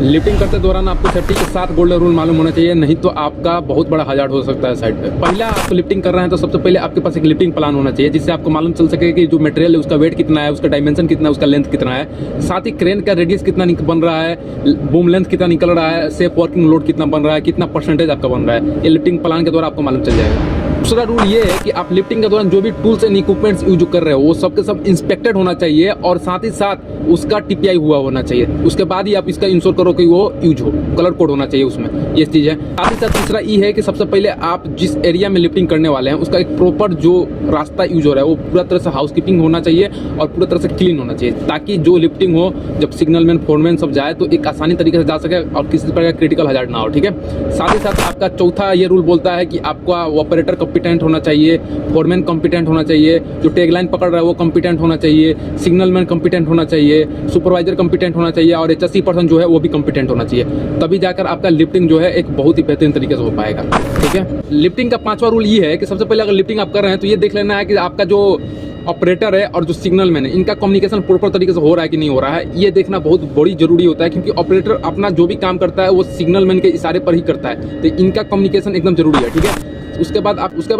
Lifting करते दौरान आपको सेफ्टी के 7 गोल्डन रूल मालूम होना चाहिए, नहीं तो आपका बहुत बड़ा हजार्ड हो सकता है साइड पे। पहला, आप लिफ्टिंग कर रहे हैं तो सबसे पहले आपके पास एक लिफ्टिंग प्लान होना चाहिए, जिससे आपको मालूम चल सके कि जो मटेरियल है उसका वेट कितना है, उसका डायमेंशन कितना है, उसका लेंथ कितना है, साथ ही क्रेन का रेडियस कितना बन रहा है, बूम लेंथ कितना निकल रहा है, सेफ वर्किंग लोड कितना बन रहा है, कितना परसेंटेज आपका बन रहा है। ये लिफ्टिंग प्लान के द्वारा आपको मालूम चल जाएगा। दूसरा रूल ये है कि आप लिफ्टिंग के दौरान जो भी टूल्स एंड इक्विपमेंट्स यूज कर रहे हो वो सब के सब इंस्पेक्टेड होना चाहिए और साथ ही साथ उसका टीपीआई हुआ होना चाहिए। उसके बाद ही आप इसका इंश्योर करो कि वो यूज हो, कलर कोड होना चाहिए उसमें, ये चीज़ है। साथ ही साथ तीसरा ये है कि सबसे पहले आप जिस एरिया में लिफ्टिंग करने वाले हैं उसका एक प्रॉपर जो रास्ता यूज हो रहा है वो पूरा तरह से हाउसकीपिंग होना चाहिए और पूरा तरह से क्लीन होना चाहिए, ताकि जो लिफ्टिंग हो जब सिग्नलमैन फोरमैन सब जाए तो एक आसानी तरीके से जा सके और किसी प्रकार का क्रिटिकल हजार्ड ना हो। ठीक है। साथ ही साथ आपका चौथा ये रूल बोलता है कि आपका ऑपरेटर कॉम्पिटेंट होना चाहिए, फोरमैन कॉम्पिटेंट होना चाहिए, जो टैगलाइन पकड़ रहा है वो कॉम्पिटेंट होना चाहिए, सिग्नलमैन कॉम्पिटेंट होना चाहिए, सुपरवाइजर कॉम्पिटेंट होना चाहिए और HSE पर्सन जो है वो भी कॉम्पिटेंट होना चाहिए। तभी जाकर आपका लिफ्टिंग जो है एक बहुत ही बेहतरीन तरीके से हो पाएगा। ठीक है। लिफ्टिंग का 5वां रूल ये है कि सबसे पहले अगर लिफ्टिंग आप कर रहे हैं तो ये देख लेना है कि आपका जो ऑपरेटर है और जो सिग्नलमैन है इनका कम्युनिकेशन प्रॉपर तरीके से हो रहा है कि नहीं हो रहा है, ये देखना बहुत बड़ी जरूरी होता है, क्योंकि ऑपरेटर अपना जो भी काम करता है वो सिग्नलमैन के इशारे पर ही करता है, तो इनका कम्युनिकेशन एकदम जरूरी है। ठीक है। उसके बाद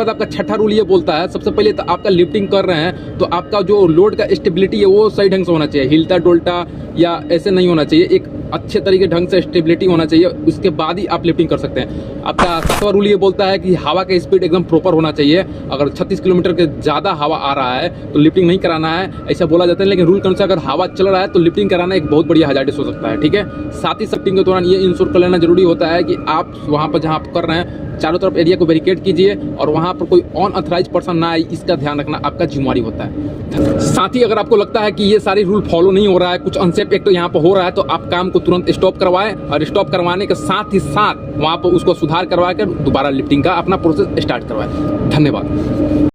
आपका छठा रूल ये बोलता है, सबसे पहले तो आपका लिफ्टिंग कर रहे हैं तो आपका जो लोड का स्टेबिलिटी है वो सही ढंग से होना चाहिए, हिलता डोलता या ऐसे नहीं होना चाहिए, एक अच्छे तरीके ढंग से स्टेबिलिटी होना चाहिए, उसके बाद ही आप लिफ्टिंग कर सकते हैं। आपका 7वां रूल ये बोलता है कि हवा का स्पीड एकदम प्रॉपर होना चाहिए, अगर 36 किलोमीटर के ज़्यादा हवा आ रहा है तो लिफ्टिंग नहीं कराना है, ऐसा बोला जाता है, लेकिन रूल के अनुसार अगर हवा चल रहा है तो लिफ्टिंग कराना एक बहुत बढ़िया हजार्डियस हो सकता है। ठीक है। साथ ही लिफ्टिंग के दौरान ये इंश्योर कर लेना जरूरी होता है कि आप वहाँ पर जहाँ आप कर रहे हैं चारों तरफ एरिया को बैरिकेड कीजिए और वहाँ पर कोई अनऑथराइज पर्सन ना आए, इसका ध्यान रखना आपका जिम्मेवारी होता है। साथ ही अगर आपको लगता है कि ये सारी रूल फॉलो नहीं हो रहा है, कुछ अनसेफ एक्ट यहाँ पर हो रहा है, तो आप काम को तुरंत स्टॉप करवाएं और स्टॉप करवाने के साथ ही साथ वहाँ पर उसको सुधार करवा कर दोबारा लिफ्टिंग का अपना प्रोसेस स्टार्ट करवाएं। धन्यवाद।